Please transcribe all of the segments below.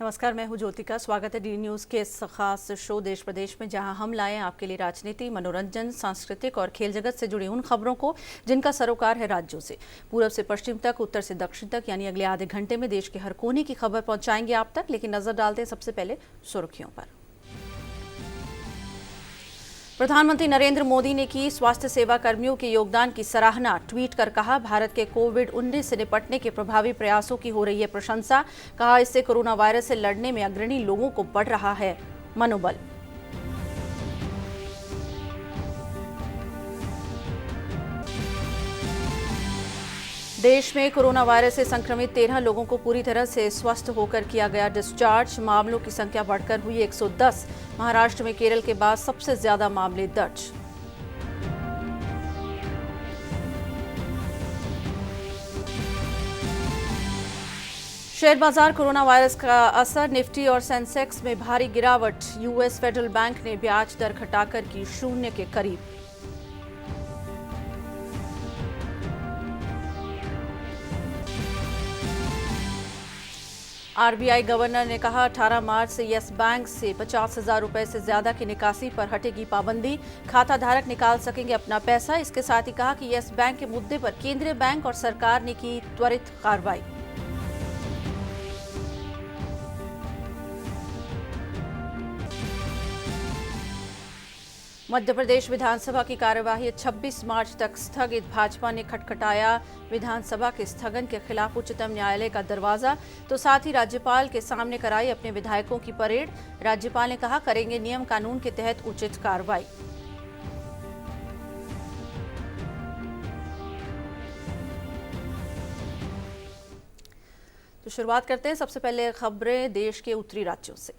नमस्कार, मैं हूं ज्योतिका। स्वागत है डी न्यूज़ के इस खास शो देश प्रदेश में, जहां हम लाए आपके लिए राजनीति, मनोरंजन, सांस्कृतिक और खेल जगत से जुड़ी उन खबरों को जिनका सरोकार है राज्यों से। पूरब से पश्चिम तक, उत्तर से दक्षिण तक, यानी अगले आधे घंटे में देश के हर कोने की खबर पहुंचाएंगे आप तक। लेकिन नजर डालते हैं सबसे पहले सुर्खियों पर। प्रधानमंत्री नरेंद्र मोदी ने की स्वास्थ्य सेवा कर्मियों के योगदान की सराहना। ट्वीट कर कहा, भारत के कोविड-19 से निपटने के प्रभावी प्रयासों की हो रही है प्रशंसा। कहा, इससे कोरोना वायरस से लड़ने में अग्रणी लोगों को बढ़ रहा है मनोबल। देश में कोरोना वायरस से संक्रमित 13 लोगों को पूरी तरह से स्वस्थ होकर किया गया डिस्चार्ज। मामलों की संख्या बढ़कर हुई 110। महाराष्ट्र में केरल के बाद सबसे ज्यादा मामले दर्ज। शेयर बाजार कोरोना वायरस का असर, निफ्टी और सेंसेक्स में भारी गिरावट। यूएस फेडरल बैंक ने ब्याज दर घटाकर की शून्य के करीब। आरबीआई गवर्नर ने कहा, 18 मार्च से येस बैंक से 50,000 रुपए से ज्यादा की निकासी पर हटेगी पाबंदी। खाता धारक निकाल सकेंगे अपना पैसा। इसके साथ ही कहा कि येस बैंक के मुद्दे पर केंद्रीय बैंक और सरकार ने की त्वरित कार्रवाई। मध्य प्रदेश विधानसभा की कार्यवाही 26 मार्च तक स्थगित। भाजपा ने खटखटाया विधानसभा के स्थगन के खिलाफ उच्चतम न्यायालय का दरवाजा, तो साथ ही राज्यपाल के सामने कराई अपने विधायकों की परेड। राज्यपाल ने कहा, करेंगे नियम कानून के तहत उचित कार्रवाई। तो शुरुआत करते हैं सबसे पहले खबरें देश के उत्तरी राज्यों से।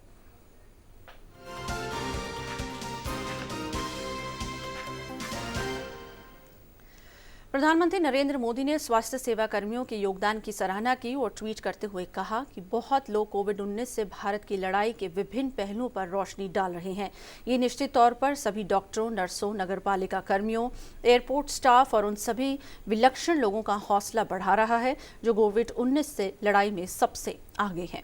प्रधानमंत्री नरेंद्र मोदी ने स्वास्थ्य सेवा कर्मियों के योगदान की सराहना की और ट्वीट करते हुए कहा कि बहुत लोग कोविड-19 से भारत की लड़ाई के विभिन्न पहलुओं पर रोशनी डाल रहे हैं। ये निश्चित तौर पर सभी डॉक्टरों, नर्सों, नगरपालिका कर्मियों, एयरपोर्ट स्टाफ और उन सभी विलक्षण लोगों का हौसला बढ़ा रहा है जो कोविड-19 से लड़ाई में सबसे आगे हैं।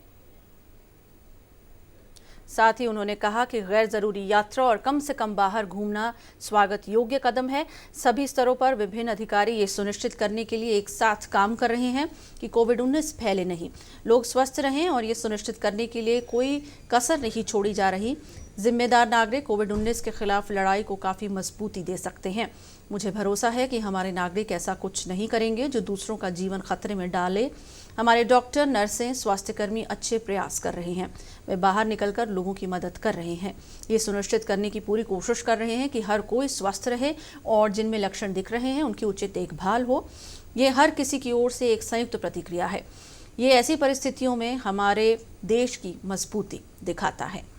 साथ ही उन्होंने कहा कि गैर जरूरी यात्रा और कम से कम बाहर घूमना स्वागत योग्य कदम है। सभी स्तरों पर विभिन्न अधिकारी ये सुनिश्चित करने के लिए एक साथ काम कर रहे हैं कि कोविड-19 फैले नहीं, लोग स्वस्थ रहें, और ये सुनिश्चित करने के लिए कोई कसर नहीं छोड़ी जा रही। जिम्मेदार नागरिक कोविड-19 के खिलाफ लड़ाई को काफी मजबूती दे सकते हैं। मुझे भरोसा है कि हमारे नागरिक ऐसा कुछ नहीं करेंगे जो दूसरों का जीवन खतरे में डाले। हमारे डॉक्टर, नर्सें, स्वास्थ्यकर्मी अच्छे प्रयास कर रहे हैं। वे बाहर निकलकर लोगों की मदद कर रहे हैं। ये सुनिश्चित करने की पूरी कोशिश कर रहे हैं कि हर कोई स्वस्थ रहे और जिनमें लक्षण दिख रहे हैं उनकी उचित देखभाल हो। ये हर किसी की ओर से एक संयुक्त प्रतिक्रिया है। ये ऐसी परिस्थितियों में हमारे देश की मजबूती दिखाता है।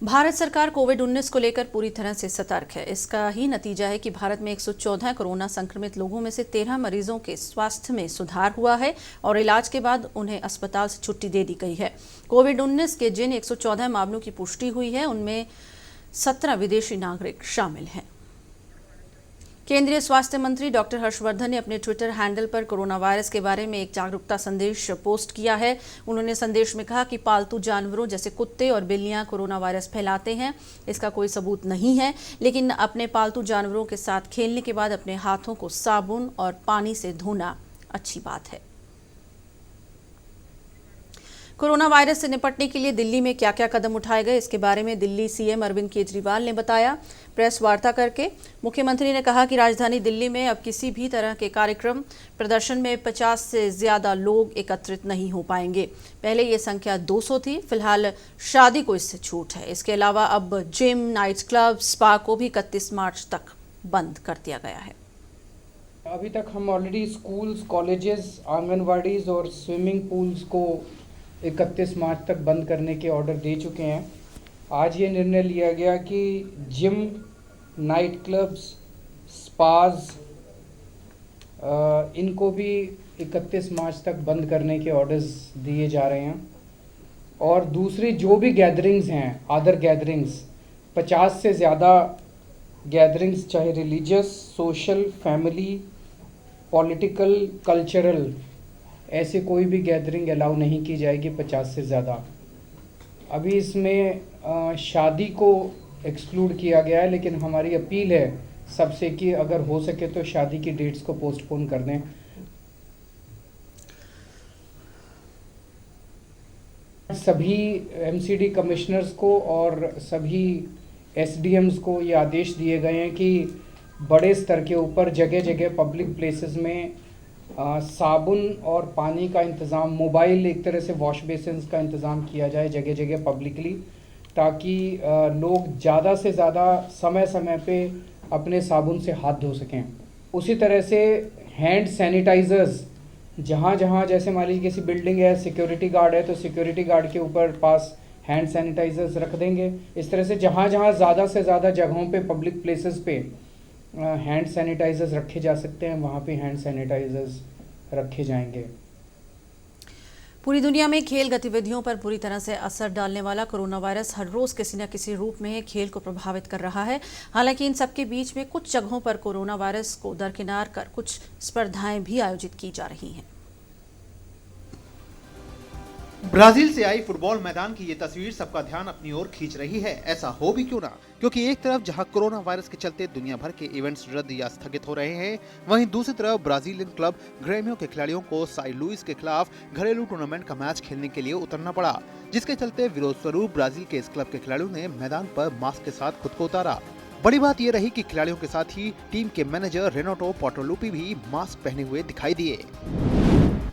भारत सरकार कोविड-19 को लेकर पूरी तरह से सतर्क है। इसका ही नतीजा है कि भारत में 114 कोरोना संक्रमित लोगों में से 13 मरीजों के स्वास्थ्य में सुधार हुआ है और इलाज के बाद उन्हें अस्पताल से छुट्टी दे दी गई है। कोविड-19 के जिन 114 मामलों की पुष्टि हुई है उनमें 17 विदेशी नागरिक शामिल हैं। केंद्रीय स्वास्थ्य मंत्री डॉक्टर हर्षवर्धन ने अपने ट्विटर हैंडल पर कोरोना वायरस के बारे में एक जागरूकता संदेश पोस्ट किया है। उन्होंने संदेश में कहा कि पालतू जानवरों जैसे कुत्ते और बिल्लियां कोरोना वायरस फैलाते हैं। इसका कोई सबूत नहीं है, लेकिन अपने पालतू जानवरों के साथ खेलने के बाद अपने हाथों को साबुन और पानी से धोना अच्छी बात है। कोरोना वायरस से निपटने के लिए दिल्ली में क्या क्या कदम उठाए गए, इसके बारे में दिल्ली सीएम अरविंद केजरीवाल ने बताया। प्रेस वार्ता करके मुख्यमंत्री ने कहा कि राजधानी दिल्ली में अब किसी भी तरह के कार्यक्रम, प्रदर्शन में 50 से ज्यादा लोग एकत्रित नहीं हो पाएंगे। पहले ये संख्या 200 थी। फिलहाल शादी को इससे छूट है। इसके अलावा अब जिम, नाइट क्लब, स्पा को भी 31 मार्च तक बंद कर दिया गया है। अभी तक हम ऑलरेडी स्कूल्स, कॉलेजेस, आंगनवाड़ीज और स्विमिंग पूल्स को 31 मार्च तक बंद करने के ऑर्डर दे चुके हैं। आज ये निर्णय लिया गया कि जिम, नाइट क्लब्स, स्पाज इनको भी 31 मार्च तक बंद करने के ऑर्डर्स दिए जा रहे हैं। और दूसरी जो भी गैदरिंग्स हैं, अदर गैदरिंग्स, 50 से ज़्यादा गैदरिंग्स, चाहे religious, social, family, political, cultural, ऐसे कोई भी गैदरिंग अलाउ नहीं की जाएगी 50 से ज़्यादा। अभी इसमें शादी को एक्सक्लूड किया गया है, लेकिन हमारी अपील है सबसे कि अगर हो सके तो शादी की डेट्स को पोस्टपोन कर दें। सभी एमसीडी कमिश्नर्स को और सभी एसडीएम्स को ये आदेश दिए गए हैं कि बड़े स्तर के ऊपर जगह जगह पब्लिक प्लेसेस में साबुन और पानी का इंतज़ाम, मोबाइल, एक तरह से वॉश बेसिन्स का इंतज़ाम किया जाए जगह जगह पब्लिकली, ताकि लोग ज़्यादा से ज़्यादा समय समय पे अपने साबुन से हाथ धो सकें। उसी तरह से हैंड सैनिटाइज़र्स, जहाँ जहाँ जैसे मान लीजिए किसी बिल्डिंग है, सिक्योरिटी गार्ड है, तो सिक्योरिटी गार्ड के ऊपर पास हैंड सैनिटाइज़र्स रख देंगे। इस तरह से जहाँ जहाँ ज़्यादा से ज़्यादा जगहों पे, पब्लिक प्लेसेस पे हैंड सैनिटाइज़र्स रखे जा सकते हैं, वहाँ पे हैंड सैनिटाइज़र्स रखे जाएंगे। पूरी दुनिया में खेल गतिविधियों पर बुरी तरह से असर डालने वाला कोरोना वायरस हर रोज किसी न किसी रूप में खेल को प्रभावित कर रहा है। हालांकि इन सबके बीच में कुछ जगहों पर कोरोना वायरस को दरकिनार कर कुछ स्पर्धाएं भी आयोजित की जा रही हैं। ब्राजील से आई फुटबॉल मैदान की ये तस्वीर सबका ध्यान अपनी ओर खींच रही है। ऐसा हो भी क्यों ना, क्योंकि एक तरफ जहां कोरोना वायरस के चलते दुनिया भर के इवेंट्स रद्द या स्थगित हो रहे हैं, वहीं दूसरी तरफ ब्राजीलियन क्लब ग्रेमियो के खिलाड़ियों को साई लुइस के खिलाफ घरेलू टूर्नामेंट का मैच खेलने के लिए उतरना पड़ा, जिसके चलते विरोध स्वरूप ब्राजील के इस क्लब के खिलाड़ियों ने मैदान पर मास्क के साथ खुद को उतारा। बड़ी बात यह रही कि खिलाड़ियों के साथ ही टीम के मैनेजर रेनाटो पोर्टालुपी भी मास्क पहने हुए दिखाई दिए।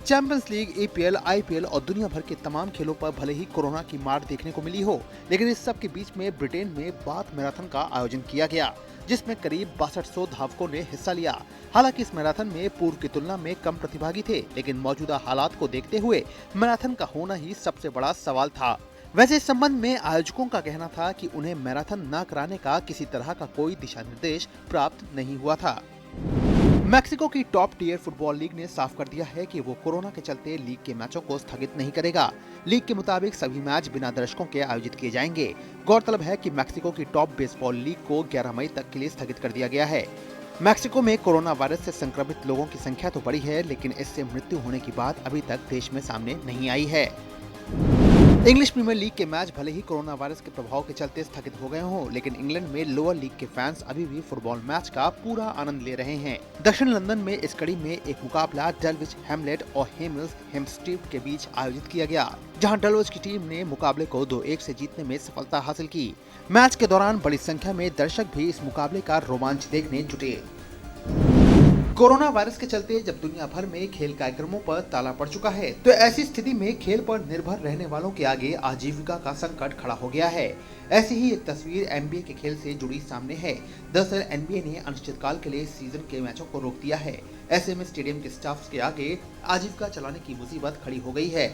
चैंपियंस लीग, ईपीएल, आईपीएल और दुनिया भर के तमाम खेलों पर भले ही कोरोना की मार देखने को मिली हो, लेकिन इस सब के बीच में ब्रिटेन में बाथ मैराथन का आयोजन किया गया, जिसमें करीब 6200 धावकों ने हिस्सा लिया। हालांकि इस मैराथन में पूर्व की तुलना में कम प्रतिभागी थे, लेकिन मौजूदा हालात को देखते हुए मैराथन का होना ही सबसे बड़ा सवाल था। वैसे इस संबंध में आयोजकों का कहना था कि उन्हें मैराथन न कराने का किसी तरह का कोई दिशा निर्देश प्राप्त नहीं हुआ था। मैक्सिको की टॉप टियर फुटबॉल लीग ने साफ कर दिया है कि वो कोरोना के चलते लीग के मैचों को स्थगित नहीं करेगा। लीग के मुताबिक सभी मैच बिना दर्शकों के आयोजित किए जाएंगे। गौरतलब है कि मैक्सिको की टॉप बेसबॉल लीग को 11 मई तक के लिए स्थगित कर दिया गया है। मैक्सिको में कोरोना वायरस से संक्रमित लोगों की संख्या तो बढ़ी है, लेकिन इससे मृत्यु होने की बात अभी तक देश में सामने नहीं आई है। इंग्लिश प्रीमियर लीग के मैच भले ही कोरोना वायरस के प्रभाव के चलते स्थगित हो गए हों, लेकिन इंग्लैंड में लोअर लीग के फैंस अभी भी फुटबॉल मैच का पूरा आनंद ले रहे हैं। दक्षिण लंदन में इस कड़ी में एक मुकाबला डलविच हैमलेट और हेमिल्स हेम्स्टीड के बीच आयोजित किया गया, जहां डलविच की टीम ने मुकाबले को 2-1 से जीतने में सफलता हासिल की। मैच के दौरान बड़ी संख्या में दर्शक भी इस मुकाबले का रोमांच देखने जुटे। कोरोना वायरस के चलते जब दुनिया भर में खेल कार्यक्रमों पर ताला पड़ चुका है, तो ऐसी स्थिति में खेल पर निर्भर रहने वालों के आगे आजीविका का संकट खड़ा हो गया है। ऐसी ही एक तस्वीर एनबीए के खेल से जुड़ी सामने है। दरअसल एनबीए ने अनिश्चितकाल के लिए सीजन के मैचों को रोक दिया है। ऐसे में स्टेडियम के स्टाफ के आगे आजीविका चलाने की मुसीबत खड़ी हो गई है,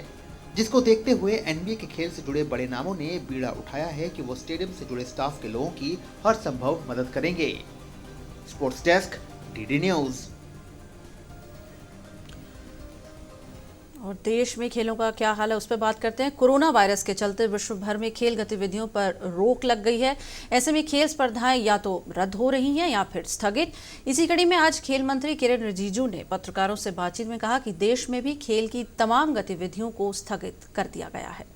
जिसको देखते हुए एनबीए के खेल से जुड़े बड़े नामों ने बीड़ा उठाया है कि वो स्टेडियम से जुड़े स्टाफ के लोगों की हर संभव मदद करेंगे। Sports desk, DD news. और देश में खेलों का क्या हाल है उस पर बात करते हैं। कोरोना वायरस के चलते विश्व भर में खेल गतिविधियों पर रोक लग गई है। ऐसे में खेल स्पर्धाएं या तो रद्द हो रही हैं या फिर स्थगित। इसी कड़ी में आज खेल मंत्री किरेन रिजिजू ने पत्रकारों से बातचीत में कहा कि देश में भी खेल की तमाम गतिविधियों को स्थगित कर दिया गया है।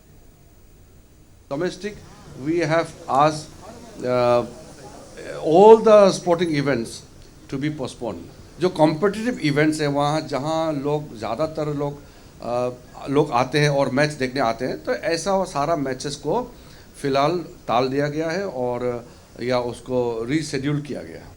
Domestic, we have asked all the sporting events to be postponed. जो कॉम्पिटिटिव इवेंट्स है वहाँ जहाँ लोग ज़्यादातर लोग आते हैं और मैच देखने आते हैं, तो ऐसा सारा मैचेस को फ़िलहाल टाल दिया गया है और या उसको रीशेड्यूल किया गया है।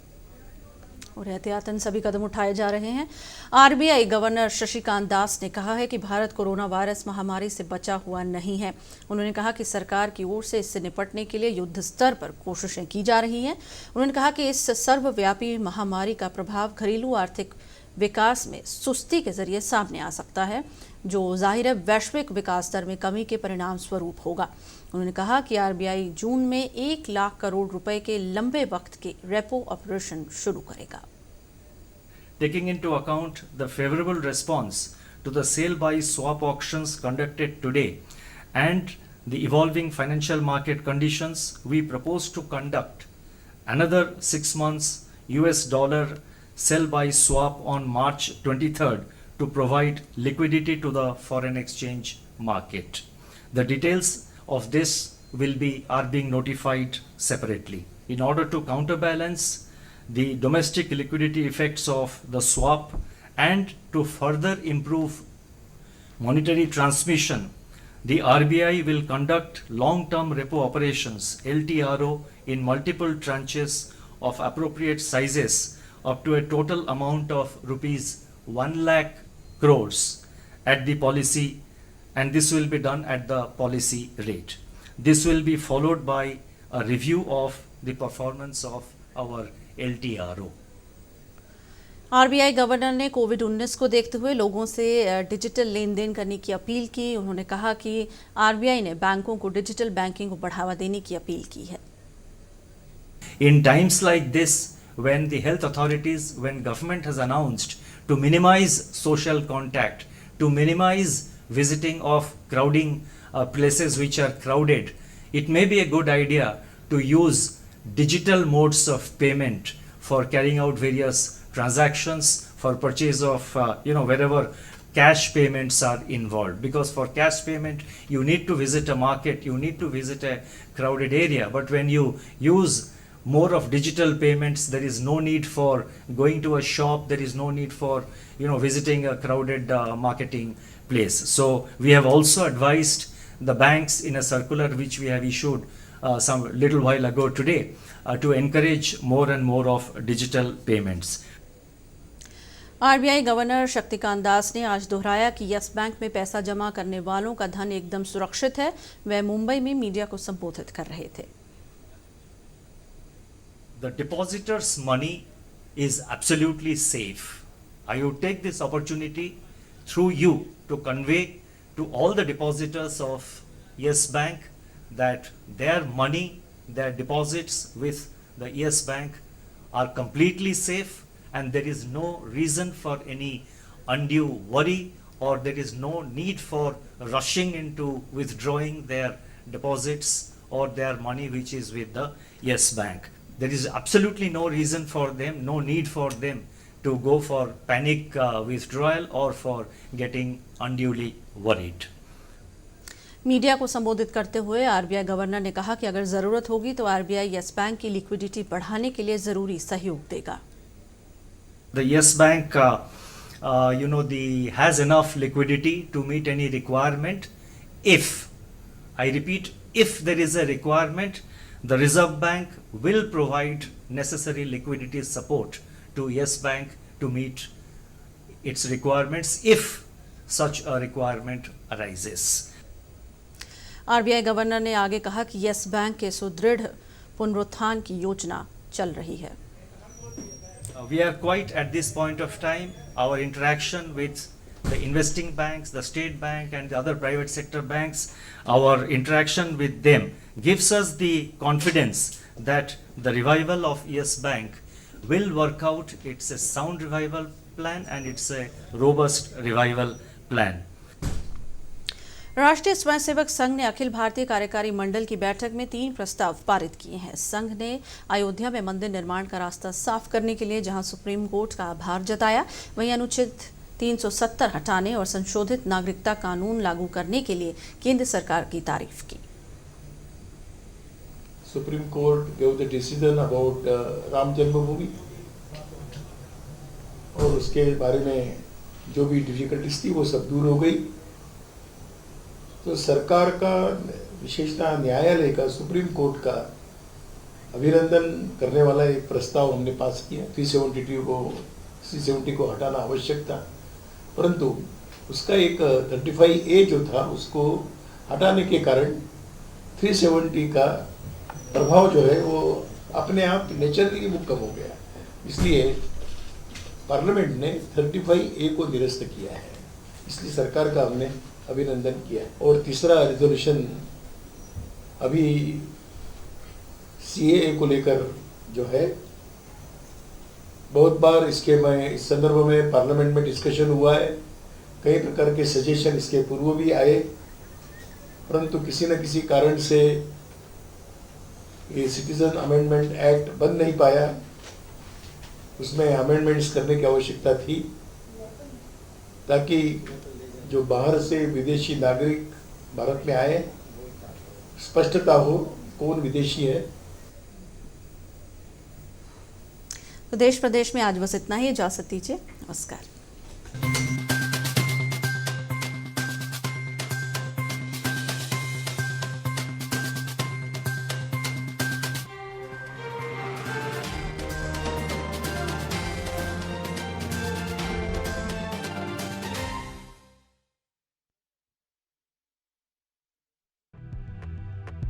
और एहतियातन सभी कदम उठाए जा रहे हैं। आरबीआई गवर्नर शशिकांत दास ने कहा है कि भारत कोरोना वायरस महामारी से बचा हुआ नहीं है। उन्होंने कहा कि सरकार की ओर से इससे निपटने के लिए युद्ध स्तर पर कोशिशें की जा रही हैं। उन्होंने कहा कि इस सर्वव्यापी महामारी का प्रभाव घरेलू आर्थिक विकास में सुस्ती के जरिए सामने आ सकता है, जो जाहिर है वैश्विक विकास दर में कमी के परिणाम स्वरूप होगा। उन्होंने कहा कि आरबीआई जून में 1 लाख करोड़ रुपए के लंबे वक्त के रेपो ऑपरेशन शुरू करेगा। Taking into account the favorable response to the sale by swap auctions conducted today and the evolving financial market conditions, we propose to conduct another 6 months US dollar sell buy swap on March 23rd to provide liquidity to the foreign exchange market. The details of this are being notified separately. In order to counterbalance the domestic liquidity effects of the swap and to further improve monetary transmission, the RBI will conduct long-term repo operations (LTRO) in multiple tranches of appropriate sizes up to a total amount of rupees 1 lakh crores at the policy, and this will be done at the policy rate. This will be followed by a review of the performance of our LTRO. RBI governor ने कोविड-19 को देखते हुए लोगों से digital लेन then करने की appeal की। उन्होंने कहा कि आरबीआई ने बैंकों को डिजिटल बैंकिंग को बढ़ावा देने की अपील की है। In times like this, when the health authorities, when government has announced to minimize social contact, to minimize visiting of crowding places which are crowded, it may be a good idea to use digital modes of payment for carrying out various transactions, for purchase of wherever cash payments are involved, because for cash payment you need to visit a market, you need to visit a crowded area, but when you use more of digital payments, there is no need for going to a shop, there is no need for visiting a crowded marketing place. So we have also advised the banks in a circular which we have issued some little while ago today to encourage more and more of digital payments. RBI governor Shaktikanta Das ने आज दोहराया कि yes bank में पैसा जमा करने वालों का धन एकदम सुरक्षित है। वह मुंबई में मीडिया को संबोधित कर रहे थे। The depositor's money is absolutely safe. I would take this opportunity through you to convey to all the depositors of Yes Bank that their money, their deposits with the Yes Bank are completely safe, and there is no reason for any undue worry, or there is no need for rushing into withdrawing their deposits or their money which is with the Yes Bank. There is absolutely no reason for them, no need for them to go for panic withdrawal or for getting unduly worried. Media को संबोधित करते हुए RBI governor ने कहा कि अगर जरूरत होगी तो आरबीआई यस बैंक की लिक्विडिटी बढ़ाने के लिए जरूरी सहयोग देगा। The Yes Bank, has enough liquidity to meet any requirement. If, I repeat, if there is a requirement, the Reserve Bank will provide necessary liquidity support to Yes Bank to meet its requirements if such a requirement arises. RBI governor ने आगे कहा कि yes bank के सुदृढ़ पुनरुत्थान की योजना चल रही है। We are quite at this point of time, our interaction with the investing banks, the state bank and the other private sector banks, our interaction with them gives us the confidence that the revival of Yes Bank will work out. It's a sound revival plan and it's a robust revival plan. राष्ट्रीय स्वयंसेवक संघ ने अखिल भारतीय कार्यकारी मंडल की बैठक में 3 प्रस्ताव पारित किए हैं। संघ ने अयोध्या में मंदिर निर्माण का रास्ता साफ करने के लिए जहां सुप्रीम कोर्ट का आभार जताया, वहीं अनुच्छेद 370 हटाने और संशोधित नागरिकता कानून लागू करने के लिए केंद्र सरकार की तारीफ की। Supreme Court gave the decision about Ram जन्मभूमि और उसके बारे में जो भी डिफिकल्टीज थी वो सब दूर हो गई। तो सरकार का, विशेषतः न्यायालय का, सुप्रीम कोर्ट का अभिनंदन करने वाला एक प्रस्ताव हमने पास किया। 370 को हटाना आवश्यक था, परंतु उसका एक 35A जो था उसको हटाने के कारण 370 का प्रभाव जो है वो अपने आप नेचुरली वो कम हो गया। इसलिए पार्लियामेंट ने 35A को निरस्त किया है। इसलिए सरकार का हमने अभिनंदन किया। और तीसरा रिजोल्यूशन अभी CAA को लेकर जो है, बहुत बार इस संदर्भ में पार्लियामेंट में डिस्कशन हुआ है। कई प्रकार के सजेशन इसके पूर्व भी आए परंतु किसी न किसी कारण से ये सिटीजन अमेंडमेंट एक्ट बन नहीं पाया। उसमें अमेंडमेंट्स करने की आवश्यकता थी ताकि जो बाहर से विदेशी नागरिक भारत में आए स्पष्टता हो कौन विदेशी है। तो देश प्रदेश में आज बस इतना ही। इजाजत दीजिए। नमस्कार।